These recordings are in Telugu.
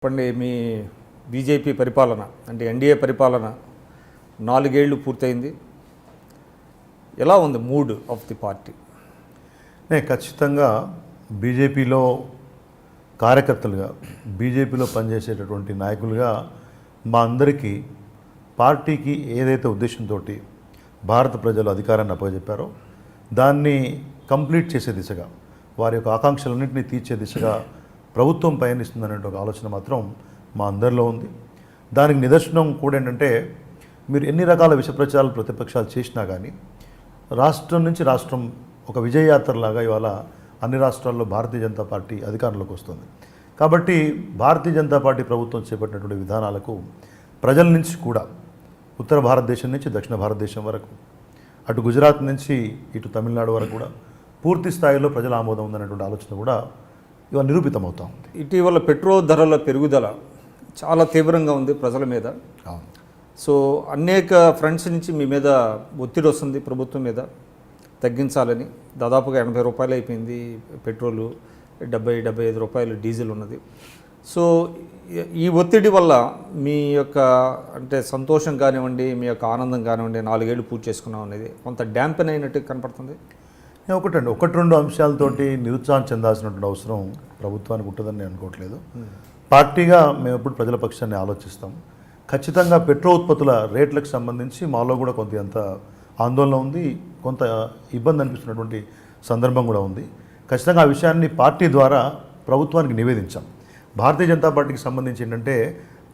చెప్పండి, మీ బీజేపీ పరిపాలన అంటే ఎన్డీఏ పరిపాలన 4 ఏళ్ళు పూర్తయింది. ఎలా ఉంది మూడ్ ఆఫ్ ది పార్టీ? ఖచ్చితంగా బీజేపీలో కార్యకర్తలుగా, బీజేపీలో పనిచేసేటటువంటి నాయకులుగా మా అందరికీ పార్టీకి ఏదైతే ఉద్దేశంతో భారత ప్రజలు అధికారాన్ని అప్పచెప్పారో దాన్ని కంప్లీట్ చేసే దిశగా, వారి యొక్క ఆకాంక్షలన్నింటినీ తీర్చే దిశగా ప్రభుత్వం పయనిస్తుందనే ఒక ఆలోచన మాత్రం మా అందరిలో ఉంది. దానికి నిదర్శనం కూడా ఏంటంటే, మీరు ఎన్ని రకాల విషప్రచారాలు ప్రతిపక్షాలు చేసినా కానీ రాష్ట్రం నుంచి రాష్ట్రం ఒక విజయయాత్రలాగా ఇవాళ అన్ని రాష్ట్రాల్లో భారతీయ జనతా పార్టీ అధికారంలోకి వస్తుంది. కాబట్టి భారతీయ జనతా పార్టీ ప్రభుత్వం చేపట్టినటువంటి విధానాలకు ప్రజల నుంచి కూడా, ఉత్తర భారతదేశం నుంచి దక్షిణ భారతదేశం వరకు, అటు గుజరాత్ నుంచి ఇటు తమిళనాడు వరకు కూడా పూర్తి స్థాయిలో ప్రజల ఆమోదం ఉందనేటువంటి ఆలోచన కూడా ఇవాళ నిరూపితమవుతా ఉంది. ఇటీవల పెట్రోల్ ధరల పెరుగుదల చాలా తీవ్రంగా ఉంది ప్రజల మీద. సో అనేక ఫ్రంట్స్ నుంచి మీ మీద ఒత్తిడి వస్తుంది ప్రభుత్వం మీద తగ్గించాలని. దాదాపుగా 80 రూపాయలు అయిపోయింది పెట్రోలు, 70-75 రూపాయలు డీజిల్ ఉన్నది. సో ఈ ఒత్తిడి వల్ల మీ యొక్క అంటే సంతోషం కానివ్వండి, మీ యొక్క ఆనందం కానివ్వండి, 4 ఏళ్ళు పూర్తి చేసుకున్నాం అనేది కొంత డ్యాంపెన్ అయినట్టు కనపడుతుంది. ఒకటి రెండు అంశాలతోటి నిరుత్సాహం చెందాల్సినటువంటి అవసరం ప్రభుత్వానికి ఉంటుందని నేను అనుకోవట్లేదు. పార్టీగా మేము ఎప్పుడు ప్రజల పక్షాన్ని ఆలోచిస్తాం. ఖచ్చితంగా పెట్రోల్ ఉత్పత్తుల రేట్లకు సంబంధించి మాలో కూడా కొంత ఆందోళన ఉంది, కొంత ఇబ్బంది అనిపిస్తున్నటువంటి సందర్భం కూడా ఉంది. ఖచ్చితంగా ఆ విషయాన్ని పార్టీ ద్వారా ప్రభుత్వానికి నివేదించాం. భారతీయ జనతా పార్టీకి సంబంధించి ఏంటంటే,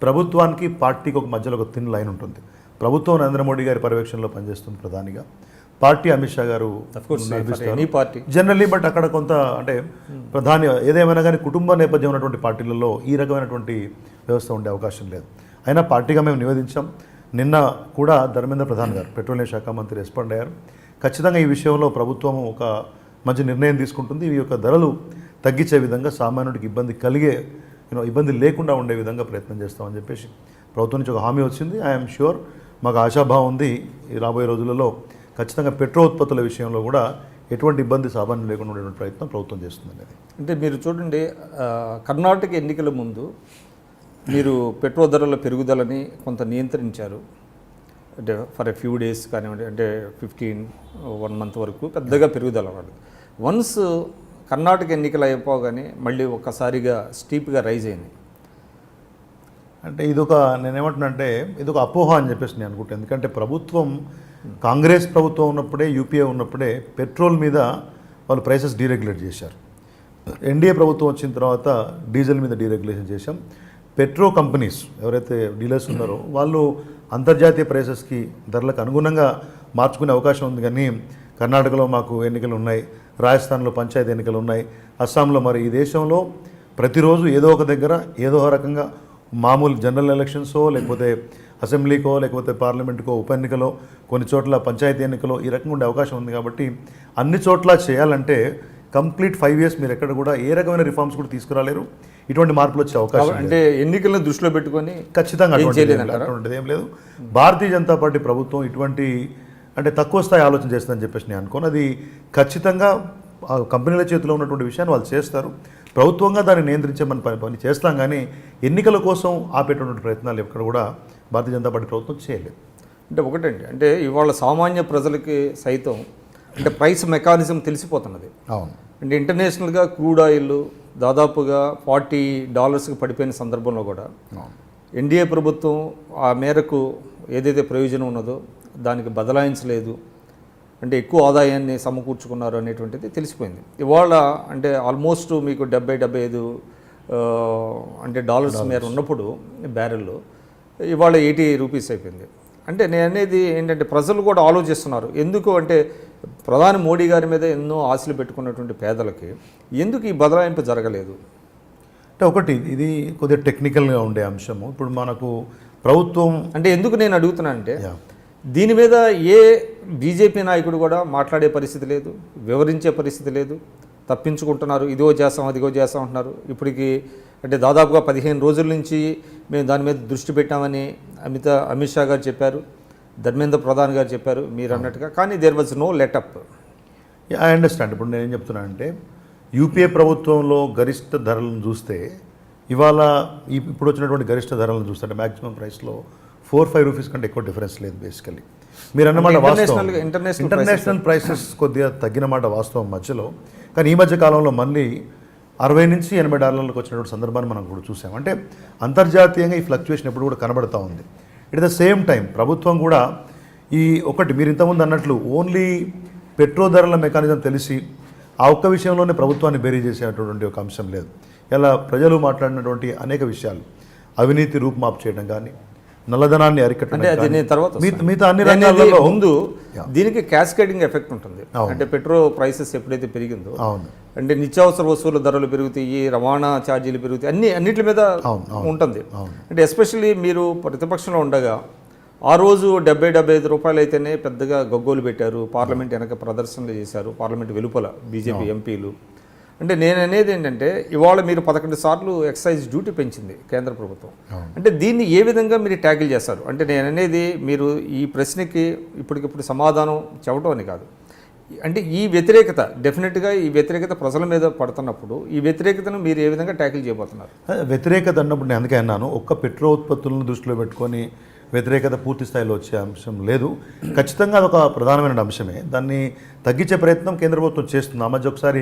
ప్రభుత్వానికి పార్టీకి ఒక మధ్యలో ఒక థిన్ లైన్ ఉంటుంది. ప్రభుత్వం నరేంద్ర మోడీ గారి పర్యవేక్షణలో పనిచేస్తుంది ప్రధానిగా, పార్టీ అమిత్ షా గారు జనరల్లీ. బట్ అక్కడ కొంత అంటే ప్రధాని ఏదేమైనా కానీ కుటుంబ నేపథ్యం ఉన్నటువంటి పార్టీలలో ఈ రకమైనటువంటి వ్యవస్థ ఉండే అవకాశం లేదు. అయినా పార్టీగా మేము నివేదించాం. నిన్న కూడా ధర్మేంద్ర ప్రధాన్ గారు, పెట్రోలియం శాఖ మంత్రి, రెస్పాండ్ అయ్యారు. ఖచ్చితంగా ఈ విషయంలో ప్రభుత్వం ఒక మంచి నిర్ణయం తీసుకుంటుంది. ఈ యొక్క ధరలు తగ్గించే విధంగా, సామాన్యుడికి ఇబ్బంది లేకుండా ఉండే విధంగా ప్రయత్నం చేస్తామని చెప్పేసి ప్రభుత్వం నుంచి ఒక హామీ వచ్చింది. ఐఎమ్ ష్యూర్, మాకు ఆశాభావం ఉంది, ఈ రాబోయే రోజులలో ఖచ్చితంగా పెట్రోల్ ఉత్పత్తుల విషయంలో కూడా ఎటువంటి ఇబ్బంది సామాన్యం లేకుండా ఉండేటువంటి ప్రయత్నం ప్రభుత్వం చేస్తుంది. అంటే మీరు చూడండి, కర్ణాటక ఎన్నికల ముందు మీరు పెట్రోల్ ధరల పెరుగుదలని కొంత నియంత్రించారు. అంటే ఫర్ ఎ ఫ్యూ డేస్ కానివ్వండి, అంటే 1 month వరకు పెద్దగా పెరుగుదల వాడు. వన్స్ కర్ణాటక ఎన్నికలు అయిపోగానే మళ్ళీ ఒక్కసారిగా స్టీప్గా రైజ్ అయింది. అంటే నేనేమంటున్నానంటే ఇదొక అపోహ అని చెప్పేసి నేను అనుకుంటాను. ఎందుకంటే ప్రభుత్వం, కాంగ్రెస్ ప్రభుత్వం ఉన్నప్పుడే, యూపీఏ ఉన్నప్పుడే పెట్రోల్ మీద వాళ్ళు ప్రైసెస్ డీరెగ్యులేట్ చేశారు. ఎన్డీఏ ప్రభుత్వం వచ్చిన తర్వాత డీజిల్ మీద డీరెగ్యులేషన్ చేశాం. పెట్రో కంపెనీస్ ఎవరైతే డీలర్స్ ఉన్నారో వాళ్ళు అంతర్జాతీయ ప్రైసెస్కి, ధరలకు అనుగుణంగా మార్చుకునే అవకాశం ఉంది. కానీ కర్ణాటకలో మాకు ఎన్నికలు ఉన్నాయి, రాజస్థాన్లో పంచాయతీ ఎన్నికలు ఉన్నాయి, అస్సాంలో, మరి ఈ దేశంలో ప్రతిరోజు ఏదో ఒక దగ్గర ఏదో ఒక రకంగా మామూలు జనరల్ ఎలక్షన్సో, లేకపోతే అసెంబ్లీకో, లేకపోతే పార్లమెంటుకో ఉప ఎన్నికలో, కొన్ని చోట్ల పంచాయతీ ఎన్నికలో ఈ రకంగా ఉండే అవకాశం ఉంది. కాబట్టి అన్ని చోట్ల చేయాలంటే కంప్లీట్ 5 years మీరు ఎక్కడ కూడా ఏ రకమైన రిఫార్మ్స్ కూడా తీసుకురాలేరు. ఇటువంటి మార్పులు వచ్చే అవకాశం అంటే ఎన్నికలను దృష్టిలో పెట్టుకొని ఖచ్చితంగా అటువంటిది ఏం లేదు. భారతీయ జనతా పార్టీ ప్రభుత్వం ఇటువంటి అంటే తక్కువ స్థాయి ఆలోచన చేస్తుందని చెప్పేసి నేను అనుకోను. అది ఖచ్చితంగా కంపెనీల చేతిలో ఉన్నటువంటి విషయాన్ని వాళ్ళు చేస్తారు. ప్రభుత్వంగా దాన్ని నియంత్రించమని పని చేస్తాం, కానీ ఎన్నికల కోసం ఆపేటటువంటి ప్రయత్నాలు ఎక్కడ కూడా భారతీయ జనతా పార్టీ ప్రభుత్వం చేయలేదు. అంటే ఒకటండి, అంటే ఇవాళ సామాన్య ప్రజలకి సైతం అంటే ప్రైస్ మెకానిజం తెలిసిపోతున్నది. అవును. అంటే ఇంటర్నేషనల్గా క్రూడ్ ఆయిల్ దాదాపుగా $40 పడిపోయిన సందర్భంలో కూడా ఎన్డీఏ ప్రభుత్వం ఆ మేరకు ఏదైతే ప్రయోజనం ఉన్నదో దానికి బదలాయించలేదు. అంటే ఎక్కువ ఆదాయాన్ని సమకూర్చుకున్నారు అనేటువంటిది తెలిసిపోయింది. ఇవాళ అంటే ఆల్మోస్ట్ మీకు 70-75 అంటే డాలర్స్ మేర ఉన్నప్పుడు బ్యారెల్లో ఇవాళ ₹80 అయిపోయింది. అంటే నేను అనేది ఏంటంటే ప్రజలు కూడా ఆలోచిస్తున్నారు. ఎందుకు అంటే ప్రధాని మోడీ గారి మీద ఎన్నో ఆశలు పెట్టుకున్నటువంటి పేదలకి ఎందుకు ఈ బదలాయింపు జరగలేదు? అంటే ఒకటి ఇది కొద్దిగా టెక్నికల్గా ఉండే అంశము. ఇప్పుడు మనకు ప్రభుత్వం అంటే ఎందుకు నేను అడుగుతున్నానంటే, దీని మీద ఏ బీజేపీ నాయకుడు కూడా మాట్లాడే పరిస్థితి లేదు, వివరించే పరిస్థితి లేదు, తప్పించుకుంటున్నారు. ఇదిగో చేస్తాం, అదిగో చేస్తాం అంటున్నారు. ఇప్పటికి అంటే దాదాపుగా 15 రోజుల నుంచి మేము దాని మీద దృష్టి పెట్టామని అమిత్ షా గారు చెప్పారు, ధర్మేంద్ర ప్రధాన్ గారు చెప్పారు మీరు అన్నట్టుగా. కానీ there was no letup. I understand. ఇప్పుడు నేనేం చెప్తున్నానంటే, యూపీఏ ప్రభుత్వంలో గరిష్ట ధరలను చూస్తే ఇవాళ ఇప్పుడు వచ్చినటువంటి గరిష్ట ధరలను చూస్తుంటే మ్యాక్సిమం ప్రైస్లో 4-5 రూపీస్ కంటే ఎక్కువ డిఫరెన్స్ లేదు బేసికలీ. మీరు అన్నమాట వాస్తవం. ఇంటర్నేషనల్ ప్రైసెస్ కొద్దిగా తగ్గిన మాట వాస్తవం మధ్యలో. కానీ ఈ మధ్య కాలంలో మళ్ళీ $60 నుంచి $80 వచ్చినటువంటి సందర్భాన్ని మనం కూడా చూసాం. అంటే అంతర్జాతీయంగా ఈ ఫ్లక్చుయేషన్ ఎప్పుడు కూడా కనబడుతూ ఉంది. ఎట్ ద సేమ్ టైం ప్రభుత్వం కూడా ఈ ఒకటి మీరు ఇంతకుముందు అన్నట్లు ఓన్లీ పెట్రోల్ ధరల మెకానిజం తెలిసి ఆ ఒక్క విషయంలోనే ప్రభుత్వాన్ని బేరీ చేసేటటువంటి ఒక అంశం లేదు. ఇలా ప్రజలు మాట్లాడినటువంటి అనేక విషయాలు, అవినీతి రూపుమాపు చేయడం కానీ, నల్లధనాన్ని అరికట్టడం, మిగతా అన్ని రంగాలలో ముందు దీనికి క్యాస్కేడింగ్ ఎఫెక్ట్ ఉంటుంది. అంటే పెట్రోల్ ప్రైసెస్ ఎప్పుడైతే పెరిగిందో, అంటే నిత్యావసర వస్తువుల ధరలు పెరుగుతాయి, రవాణా ఛార్జీలు పెరుగుతాయి, అన్నిటి మీద ఉంటుంది. అంటే ఎస్పెషల్లీ మీరు ప్రతిపక్షంలో ఉండగా ఆ రోజు 70-75 రూపాయలు అయితేనే పెద్దగా గగ్గోలు పెట్టారు. పార్లమెంట్ వెనక ప్రదర్శనలు చేశారు, పార్లమెంట్ వెలుపల బీజేపీ ఎంపీలు. అంటే నేను అనేది ఏంటంటే ఇవాళ మీరు 11 సార్లు ఎక్సైజ్ డ్యూటీ పెంచింది కేంద్ర ప్రభుత్వం. అంటే దీన్ని ఏ విధంగా మీరు ట్యాకిల్ చేస్తారు? అంటే నేను అనేది మీరు ఈ ప్రశ్నకి ఇప్పటికిప్పుడు సమాధానం చెప్పడం అని కాదు. అంటే ఈ వ్యతిరేకత డెఫినెట్గా ఈ వ్యతిరేకత ప్రజల మీద పడుతున్నప్పుడు ఈ వ్యతిరేకతను మీరు ఏ విధంగా ట్యాకిల్ చేయబోతున్నారు? వ్యతిరేకత అన్నప్పుడు నేను అందుకే అన్నాను, ఒక్క పెట్రోల్ ఉత్పత్తులను దృష్టిలో పెట్టుకొని వ్యతిరేకత పూర్తి స్థాయిలో వచ్చే అంశం లేదు. ఖచ్చితంగా అదొక ప్రధానమైన అంశమే. దాన్ని తగ్గించే ప్రయత్నం కేంద్ర ప్రభుత్వం చేస్తుంది. ఆ మధ్య ఒకసారి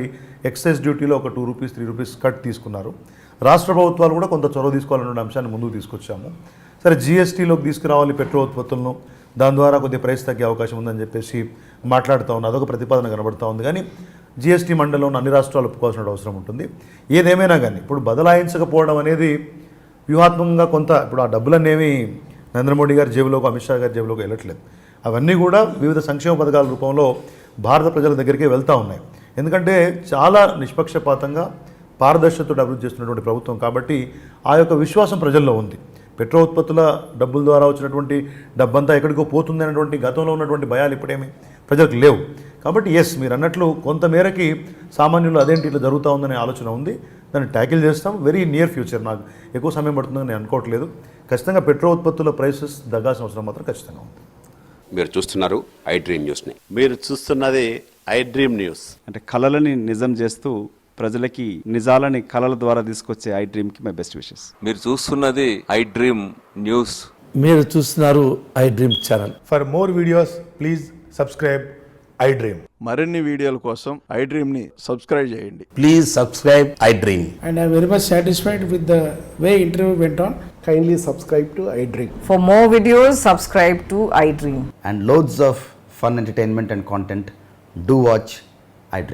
ఎక్సైజ్ డ్యూటీలో ఒక 2 రూపీస్ 3 రూపీస్ కట్ తీసుకున్నారు. రాష్ట్ర ప్రభుత్వాలు కూడా కొంత చొరవ తీసుకోవాలనే అంశాన్ని ముందుకు తీసుకొచ్చాము. సరే, జీఎస్టీలోకి తీసుకురావాలి పెట్రోల్ ఉత్పత్తులను, దాని ద్వారా కొద్దిగా ప్రైస్ తగ్గే అవకాశం ఉందని చెప్పేసి మాట్లాడుతూ ఉంది. అదొక ప్రతిపాదన కనబడుతూ ఉంది. కానీ జీఎస్టీ మండలిలో ఉన్న అన్ని రాష్ట్రాలు ఒప్పుకోవాల్సిన అవసరం ఉంటుంది. ఏదేమైనా కానీ ఇప్పుడు బదలాయించకపోవడం అనేది వ్యూహాత్మకంగా కొంత, ఇప్పుడు ఆ డబ్బులనేవి నరేంద్ర మోడీ గారి జేబులోకి, అమిత్ షా గారి జేబులోకి వెళ్ళట్లేదు. అవన్నీ కూడా వివిధ సంక్షేమ పథకాల రూపంలో భారత ప్రజల దగ్గరికి వెళ్తూ ఉన్నాయి. ఎందుకంటే చాలా నిష్పక్షపాతంగా పారదర్శకతతో అభివృద్ధి చేస్తున్నటువంటి ప్రభుత్వం కాబట్టి ఆ యొక్క విశ్వాసం ప్రజల్లో ఉంది. పెట్రోల్ ఉత్పత్తుల డబ్బుల ద్వారా వచ్చినటువంటి డబ్బంతా ఎక్కడికో పోతుంది అనేటువంటి గతంలో ఉన్నటువంటి భయాలు ఇప్పుడేమీ ప్రజలకు లేవు. కాబట్టి ఎస్, మీరు అన్నట్లు కొంతమేరకి సామాన్యులు అదేంటి ఇట్లా జరుగుతూ ఉందనే ఆలోచన ఉంది. దాన్ని ట్యాకిల్ చేస్తాం వెరీ నియర్ ఫ్యూచర్. నాకు ఎక్కువ సమయం పడుతుందని నేను అనుకోవట్లేదు. ఖచ్చితంగా పెట్రోల్ ఉత్పత్తుల ప్రైసెస్ తగ్గాల్సిన అవసరం మాత్రం ఖచ్చితంగా ఉంది. మీరు చూస్తున్నారు ఐ డ్రీమ్ న్యూస్ని. మీరు చూస్తున్నది ఐ డ్రీమ్ న్యూస్. అంటే కళలని నిజం చేస్తూ ప్రజలకి నిజాలని కళల ద్వారా తీసుకొచ్చే ఐ డ్రీమ్కి మై బెస్ట్ విషెస్. మీరు చూస్తున్నది ఐ డ్రీమ్ న్యూస్. మీరు చూస్తున్నారు I dream channel. For more videos please subscribe I dream. మరిన్ని వీడియోల కోసం ఐ డ్రీమ్ని సబ్స్క్రైబ్ చేయండి. Please subscribe I dream. And I'm very much satisfied with the way interview went on. Kindly subscribe to I Dream. For more videos, subscribe to iDream. And loads of fun entertainment and content. Do watch